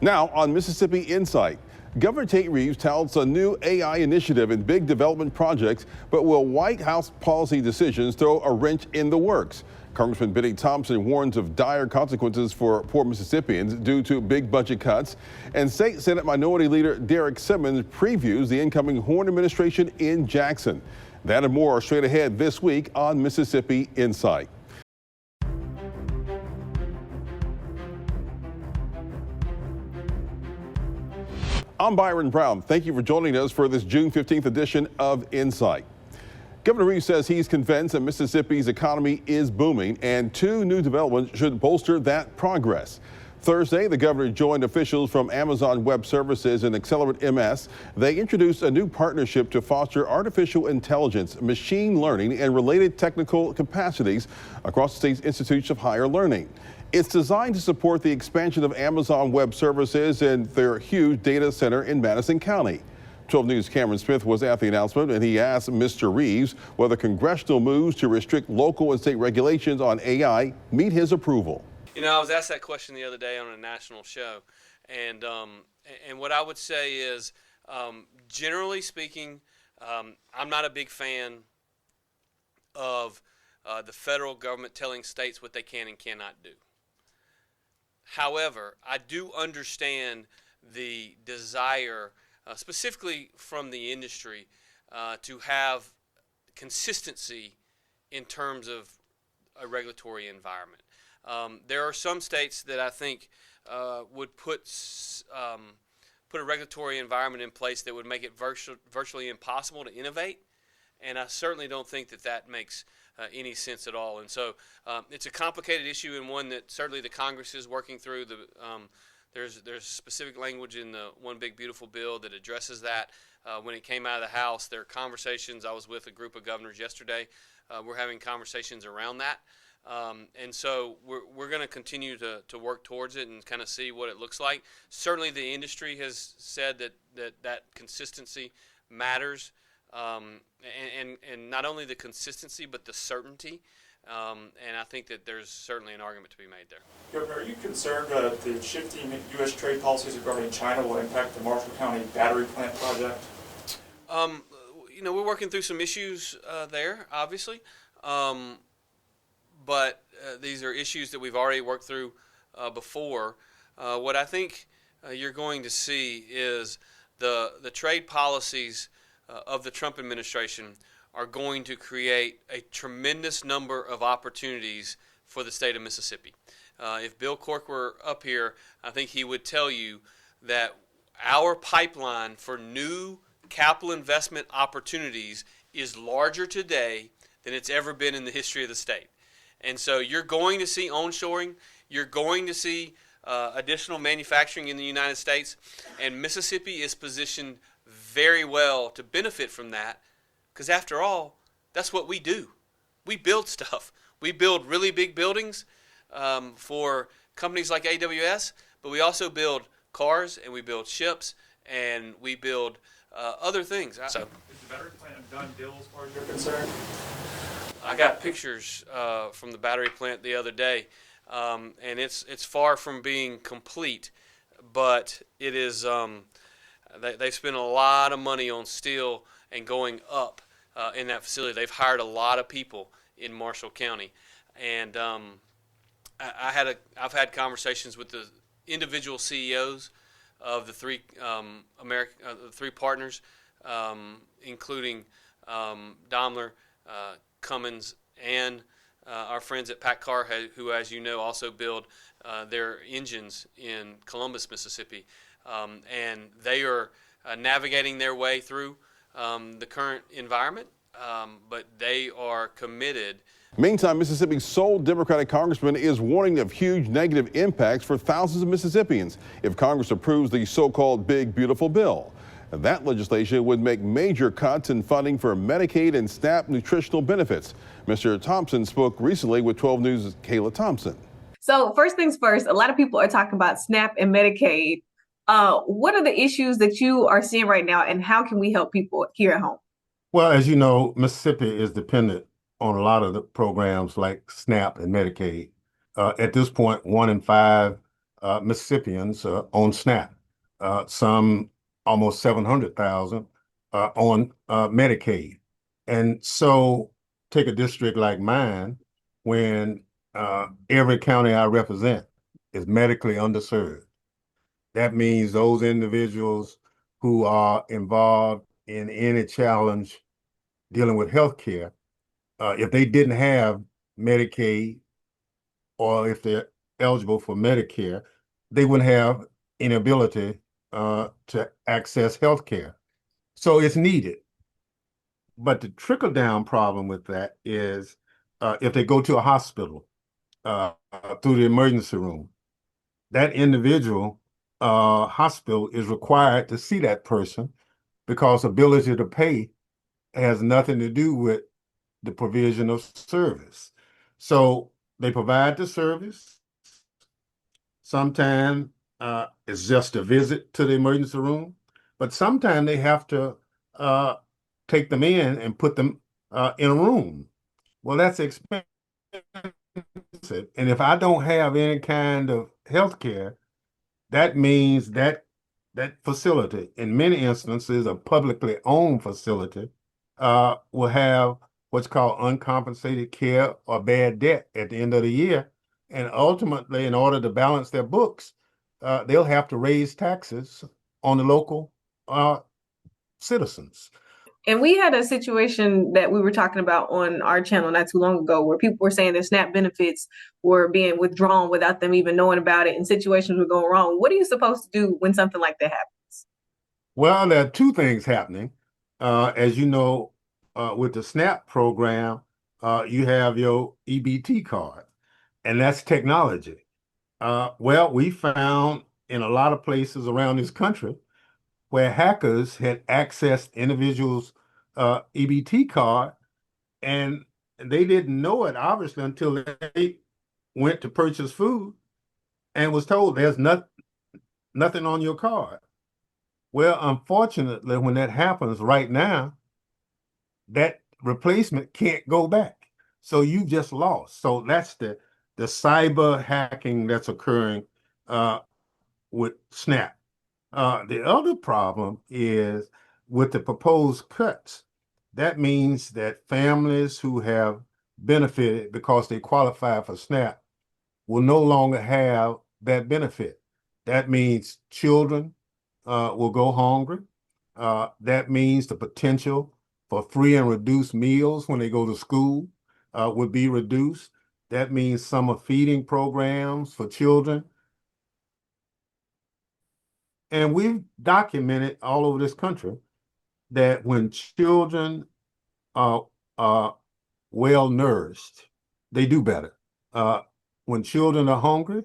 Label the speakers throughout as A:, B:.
A: Now on Mississippi Insight, Governor Tate Reeves touts a new AI initiative in big development projects, but will White House policy decisions throw a wrench in the works? Congressman Bennie Thompson warns of dire consequences for poor Mississippians due to big budget cuts. And State Senate Minority Leader Derrick Simmons previews the incoming Horhn administration in Jackson. That and more straight ahead this week on Mississippi Insight. I'm Byron Brown. Thank you for joining us for this June 15th edition of Insight. Governor Reeves says he's convinced that Mississippi's economy is booming, and two new developments should bolster that progress. Thursday, the governor joined officials from Amazon Web Services and Accelerate MS. They introduced a new partnership to foster artificial intelligence, machine learning, and related technical capacities across the state's institutes of higher learning. It's designed to support the expansion of Amazon Web Services and their huge data center in Madison County. 12 News' Cameron Smith was at the announcement, and he asked Mr. Reeves whether congressional moves to restrict local and state regulations on AI meet his approval.
B: You know, I was asked that question the other day on a national show, and what I would say is, generally speaking, I'm not a big fan of the federal government telling states what they can and cannot do. However, I do understand the desire, specifically from the industry, to have consistency in terms of a regulatory environment. There are some states that I think would put a regulatory environment in place that would make it virtually impossible to innovate, and I certainly don't think that that makes any sense at all. And so it's a complicated issue, and one that certainly the Congress is working through. There's specific language in the One Big Beautiful Bill that addresses that. When it came out of the House, there are conversations. I was with a group of governors yesterday. We're having conversations around that. And so we're going to continue to work towards it and kind of see what it looks like. Certainly the industry has said that consistency matters, and not only the consistency but the certainty. And I think that there's certainly an argument to be made there.
C: Governor, are you concerned that the shifting U.S. trade policies regarding China will impact the Marshall County battery plant project?
B: You know, we're working through some issues there, obviously. But these are issues that we've already worked through before. What I think you're going to see is the trade policies of the Trump administration are going to create a tremendous number of opportunities for the state of Mississippi. If Bill Cork were up here, I think he would tell you that our pipeline for new capital investment opportunities is larger today than it's ever been in the history of the state. And so you're going to see onshoring, you're going to see additional manufacturing in the United States, and Mississippi is positioned very well to benefit from that, because after all, that's what we do. We build stuff. We build really big buildings for companies like AWS, but we also build cars, and we build ships, and we build other things. So,
C: is the battery plant a done deal as far as you're concerned?
B: I got pictures from the battery plant the other day, and it's far from being complete, but it is. They spent a lot of money on steel and going up in that facility. They've hired a lot of people in Marshall County, and I've had conversations with the individual CEOs of the three three partners, including Daimler, Cummins, and our friends at PACCAR, who, as you know, also build their engines in Columbus, Mississippi. And they are navigating their way through the current environment, but they are committed.
A: Meantime, Mississippi's sole Democratic congressman is warning of huge negative impacts for thousands of Mississippians if Congress approves the so-called Big Beautiful Bill. That legislation would make major cuts in funding for Medicaid and SNAP nutritional benefits. Mr. Thompson spoke recently with 12 News' Kayla Thompson.
D: So first things first, a lot of people are talking about SNAP and Medicaid. What are the issues that you are seeing right now, and how can we help people here at home?
E: Well, as you know, Mississippi is dependent on a lot of the programs like SNAP and Medicaid. At this point, 1 in 5 Mississippians on SNAP, some almost 700,000 on Medicaid. And so take a district like mine, when every county I represent is medically underserved. That means those individuals who are involved in any challenge dealing with healthcare, if they didn't have Medicaid, or if they're eligible for Medicare, they wouldn't have any ability to access healthcare. So it's needed. But the trickle-down problem with that is if they go to a hospital through the emergency room, that individual hospital is required to see that person, because ability to pay has nothing to do with the provision of service. So they provide the service. Sometimes it's just a visit to the emergency room, but sometimes they have to take them in and put them in a room. Well, that's expensive. And if I don't have any kind of health care, that means that facility, in many instances, a publicly owned facility, will have what's called uncompensated care or bad debt at the end of the year. And ultimately, in order to balance their books, they'll have to raise taxes on the local citizens.
D: And we had a situation that we were talking about on our channel not too long ago, where people were saying that SNAP benefits were being withdrawn without them even knowing about it, and situations were going wrong. What are you supposed to do when something like that happens?
E: Well, there are two things happening. As you know, with the SNAP program, you have your EBT card, and that's technology. Well, we found in a lot of places around this country where hackers had accessed individuals' EBT card, and they didn't know it, obviously, until they went to purchase food and was told there's nothing on your card. Well, unfortunately, when that happens right now, that replacement can't go back. So you just lost. So that's the cyber hacking that's occurring with SNAP. The other problem is with the proposed cuts. That means that families who have benefited because they qualify for SNAP will no longer have that benefit. That means children will go hungry. That means the potential for free and reduced meals when they go to school would be reduced. That means summer feeding programs for children. And we've documented all over this country that when children are well nourished, they do better. When children are hungry,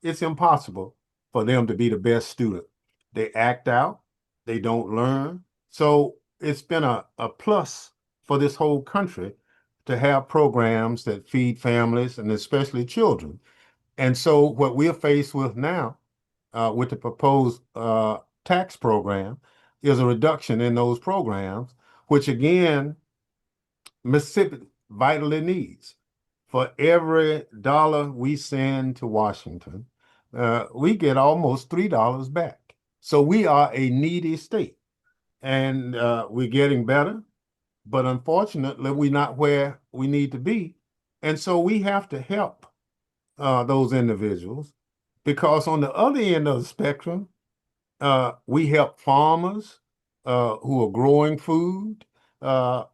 E: it's impossible for them to be the best student. They act out, they don't learn. So it's been a plus for this whole country to have programs that feed families and especially children. And so what we're faced with now with the proposed tax program is a reduction in those programs, which again, Mississippi vitally needs. For every dollar we send to Washington, we get almost $3 back. So we are a needy state, and we're getting better, but unfortunately, we're not where we need to be. And so we have to help those individuals, because on the other end of the spectrum, we help farmers who are growing food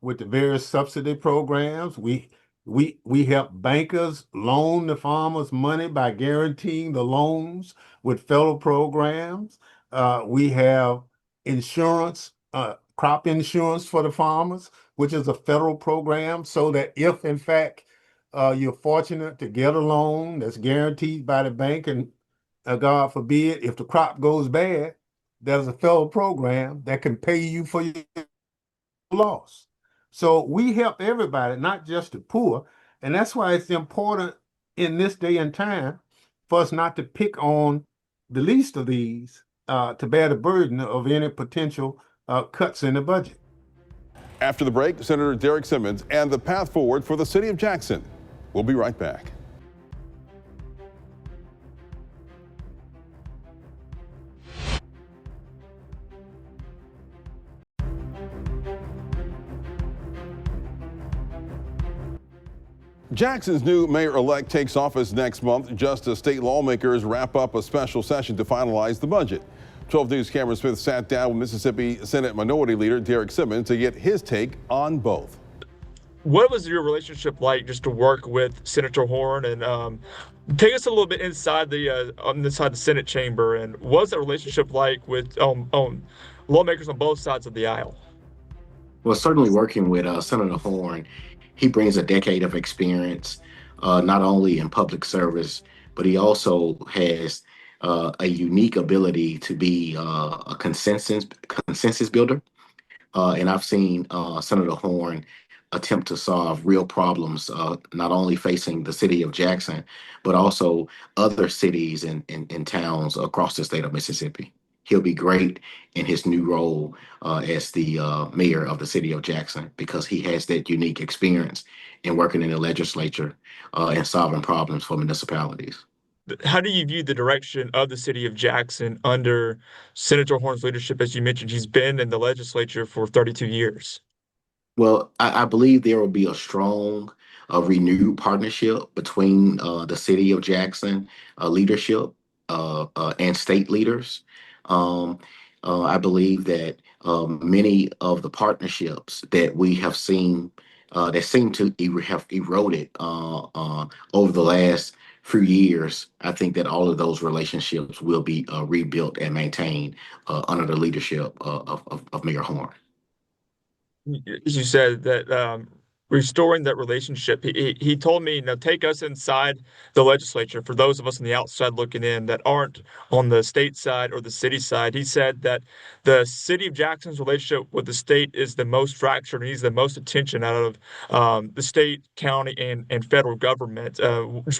E: with the various subsidy programs. We help bankers loan the farmers money by guaranteeing the loans with federal programs. We have insurance, crop insurance for the farmers, which is a federal program, so that if in fact you're fortunate to get a loan that's guaranteed by the bank, and God forbid, if the crop goes bad, there's a federal program that can pay you for your loss. So we help everybody, not just the poor. And that's why it's important in this day and time for us not to pick on the least of these to bear the burden of any potential cuts in the budget.
A: After the break, Senator Derrick Simmons and the path forward for the city of Jackson. We'll be right back. Jackson's new mayor-elect takes office next month just as state lawmakers wrap up a special session to finalize the budget. 12 News Cameron Smith sat down with Mississippi Senate Minority Leader Derrick Simmons to get his take on both.
F: What was your relationship like just to work with Senator Horhn, and take us a little bit inside the Senate chamber, and what was that relationship like with lawmakers on both sides of the aisle?
G: Well, certainly working with Senator Horhn, he brings a decade of experience, not only in public service, but he also has a unique ability to be a consensus builder. And I've seen Senator Horhn attempt to solve real problems, not only facing the city of Jackson, but also other cities and towns across the state of Mississippi. He'll be great in his new role as the mayor of the city of Jackson because he has that unique experience in working in the legislature and solving problems for municipalities.
F: How do you view the direction of the city of Jackson under Senator Horhn's leadership? As you mentioned, he's been in the legislature for 32 years.
G: Well, I believe there will be a strong, renewed partnership between the city of Jackson leadership and state leaders. Um, I believe that many of the partnerships that we have seen that seem to have eroded over the last few years, I think that all of those relationships will be rebuilt and maintained under the leadership of Mayor Horhn.
F: As you said, that restoring that relationship. He told me, take us inside the legislature. For those of us on the outside looking in that aren't on the state side or the city side, he said that the city of Jackson's relationship with the state is the most fractured, and needs the most attention out of the state, county, and federal government.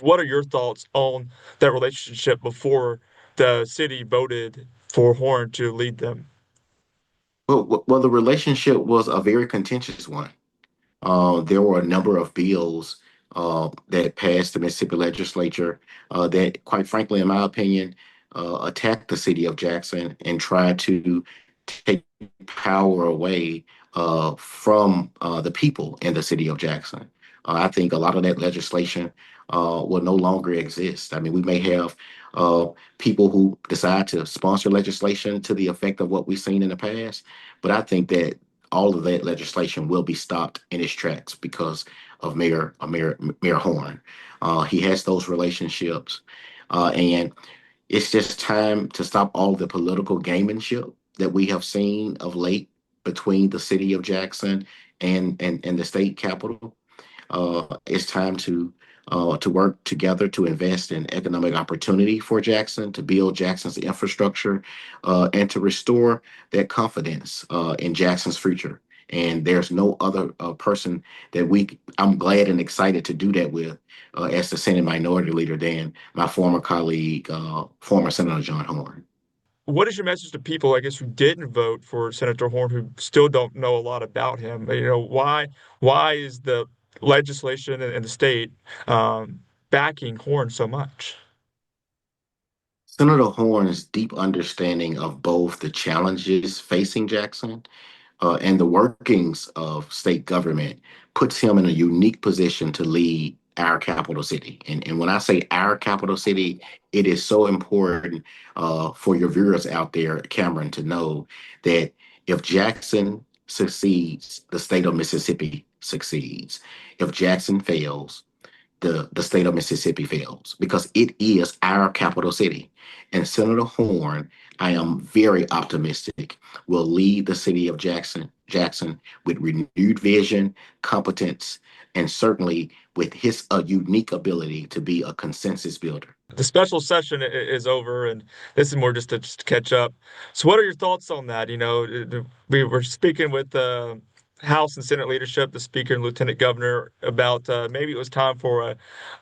F: What are your thoughts on that relationship before the city voted for Horhn to lead them?
G: Well, the relationship was a very contentious one. There were a number of bills that passed the Mississippi legislature that, quite frankly, in my opinion, attacked the city of Jackson and tried to take power away from the people in the city of Jackson. I think a lot of that legislation will no longer exist. I mean, we may have people who decide to sponsor legislation to the effect of what we've seen in the past, but I think that all of that legislation will be stopped in its tracks because of Mayor Horhn. He has those relationships, and it's just time to stop all the political gamemanship that we have seen of late between the city of Jackson and the state capitol. It's time to work together to invest in economic opportunity for Jackson, to build Jackson's infrastructure, and to restore that confidence in Jackson's future. And there's no other person that I'm glad and excited to do that with as the Senate Minority Leader than my former colleague, former Senator John Horhn.
F: What is your message to people, I guess, who didn't vote for Senator Horhn, who still don't know a lot about him? Why is the legislation and the state backing Horhn so much?
G: Senator Horn's deep understanding of both the challenges facing Jackson and the workings of state government puts him in a unique position to lead our capital city. And when I say our capital city, it is so important for your viewers out there, Cameron, to know that if Jackson succeeds, the state of Mississippi succeeds. If Jackson fails, the state of Mississippi fails because it is our capital city. And Senator Horhn, I am very optimistic, will lead the city of Jackson with renewed vision, competence, and certainly with his unique ability to be a consensus builder.
F: The special session is over, and this is more just to catch up. So what are your thoughts on that? We were speaking with House and Senate leadership, the Speaker and Lieutenant Governor, about maybe it was time for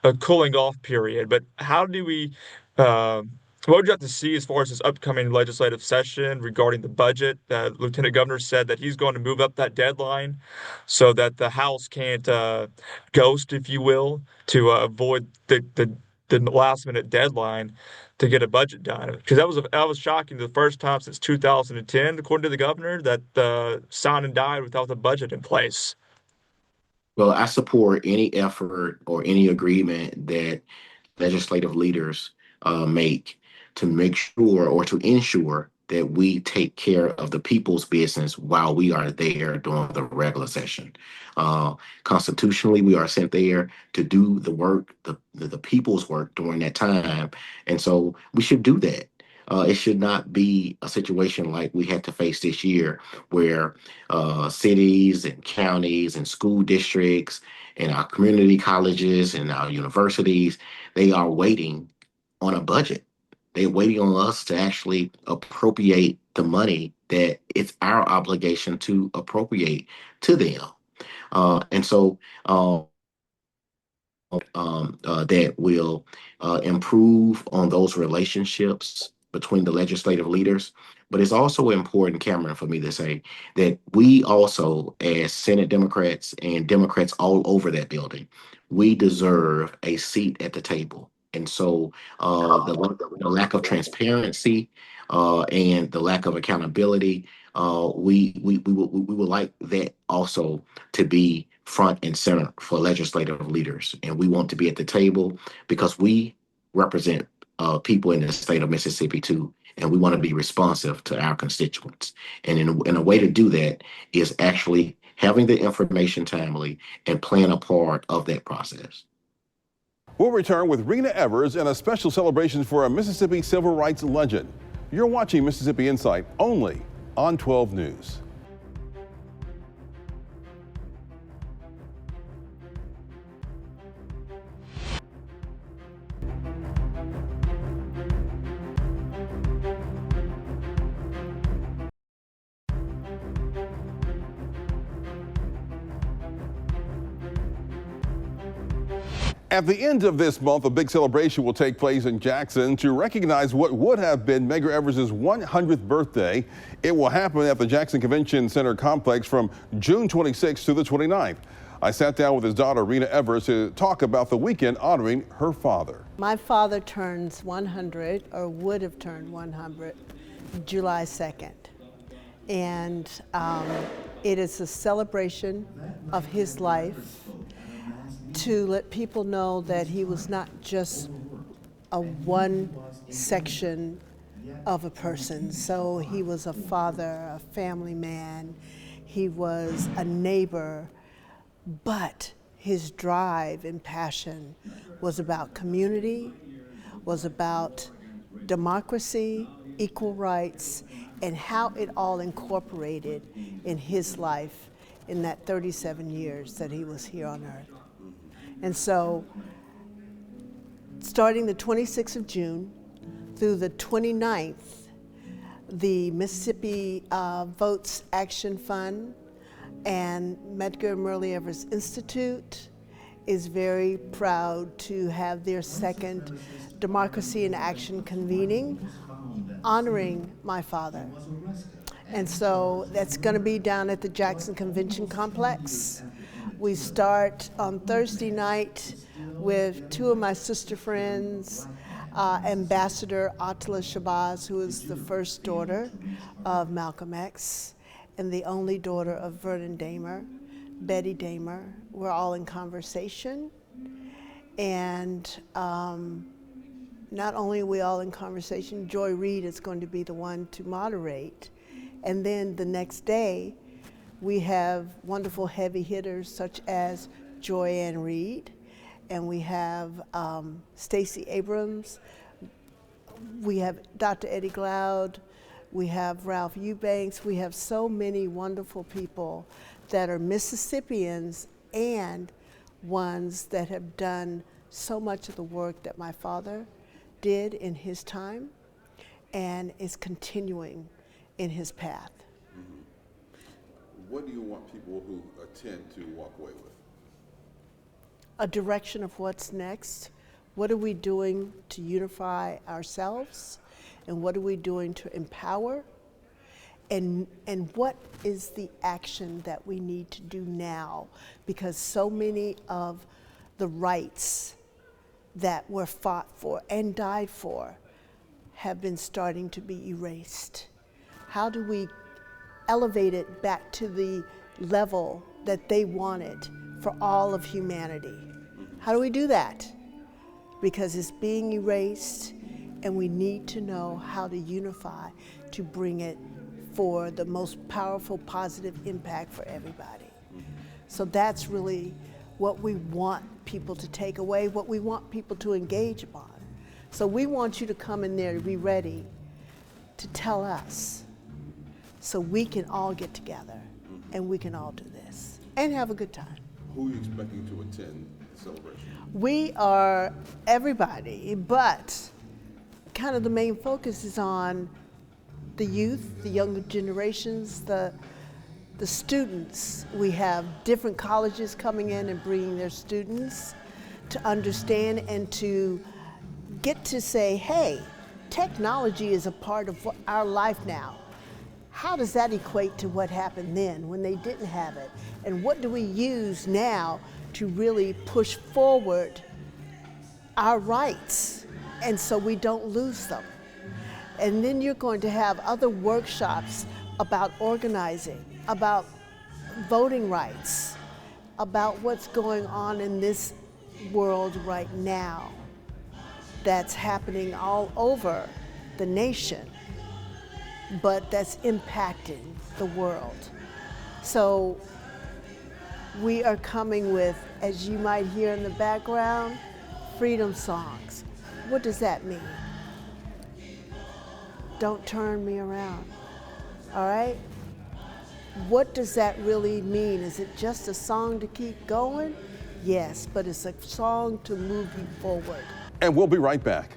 F: a cooling off period. But how do we, what would you have to see as far as this upcoming legislative session regarding the budget? Lieutenant Governor said that he's going to move up that deadline so that the House can't ghost, if you will, to avoid the last minute deadline to get a budget done. Because that was shocking. The first time since 2010, according to the governor, that signed and died without the budget in place.
G: Well, I support any effort or any agreement that legislative leaders make sure or to ensure that we take care of the people's business while we are there during the regular session. Constitutionally, we are sent there to do the work, the people's work during that time. And so we should do that. It should not be a situation like we had to face this year where cities and counties and school districts and our community colleges and our universities, they are waiting on a budget. They're waiting on us to actually appropriate the money that it's our obligation to appropriate to them. And so that will improve on those relationships between the legislative leaders. But it's also important, Cameron, for me to say that we also, as Senate Democrats and Democrats all over that building, we deserve a seat at the table. And so the lack of transparency and the lack of accountability, we would like that also to be front and center for legislative leaders. And we want to be at the table because we represent people in the state of Mississippi too. And we want to be responsive to our constituents. And in a way to do that is actually having the information timely and playing a part of that process.
A: We'll return with Reena Evers and a special celebration for a Mississippi civil rights legend. You're watching Mississippi Insight only on 12 News. At the end of this month, a big celebration will take place in Jackson to recognize what would have been Medgar Evers' 100th birthday. It will happen at the Jackson Convention Center complex from June 26th to the 29th. I sat down with his daughter, Reena Evers, to talk about the weekend honoring her father.
H: My father turns 100, or would have turned 100, July 2nd. And it is a celebration of his life, to let people know that he was not just a one section of a person. So he was a father, a family man, he was a neighbor, but his drive and passion was about community, was about democracy, equal rights, and how it all incorporated in his life in that 37 years that he was here on earth. And so, starting the 26th of June through the 29th, the Mississippi Votes Action Fund and Medgar Evers Institute is very proud to have their second Democracy in Action convening, honoring my father. And so that's going to be down at the Jackson Convention Complex. We start on Thursday night with two of my sister friends, Ambassador Atla Shabazz, who is the first daughter of Malcolm X and the only daughter of Vernon Damer, Betty Damer. We're all in conversation. And not only are we all in conversation, Joy Reid is going to be the one to moderate. And then the next day, we have wonderful heavy hitters such as Joy-Ann Reid, and we have Stacey Abrams, we have Dr. Eddie Glaude, we have Ralph Eubanks, we have so many wonderful people that are Mississippians and ones that have done so much of the work that my father did in his time and is continuing in his path.
A: What do you want people who attend to walk away with?
H: A direction of what's next. What are we doing to unify ourselves? And what are we doing to empower? And what is the action that we need to do now? Because so many of the rights that were fought for and died for have been starting to be erased. How do we elevate it back to the level that they wanted for all of humanity. How do we do that? Because it's being erased, and we need to know how to unify to bring it for the most powerful, positive impact for everybody. So that's really what we want people to take away, what we want people to engage upon. So we want you to come in there to be ready to tell us so we can all get together and we can all do this and have a good time.
A: Who are you expecting to attend the celebration?
H: We are everybody, but kind of the main focus is on the youth, the younger generations, the students. We have different colleges coming in and bringing their students to understand and to get to say, hey, technology is a part of our life now. How does that equate to what happened then when they didn't have it? And what do we use now to really push forward our rights and so we don't lose them? And then you're going to have other workshops about organizing, about voting rights, about what's going on in this world right now that's happening all over the nation, but that's impacting the world. So we are coming with, as you might hear in the background, freedom songs. What does that mean? Don't turn me around, all right? What does that really mean? Is it just a song to keep going? Yes, but it's a song to move you forward.
A: And we'll be right back.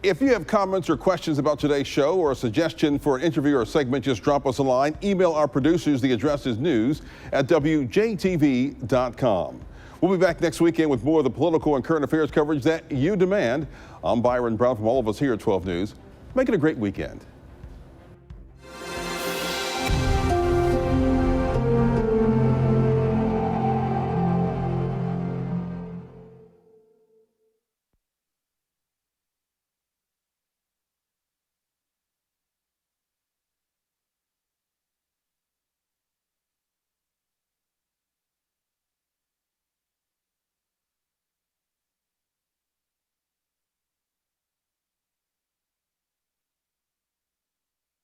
A: If you have comments or questions about today's show or a suggestion for an interview or segment, just drop us a line. Email our producers. The address is news@WJTV.com. We'll be back next weekend with more of the political and current affairs coverage that you demand. I'm Byron Brown from all of us here at 12 News. Make it a great weekend.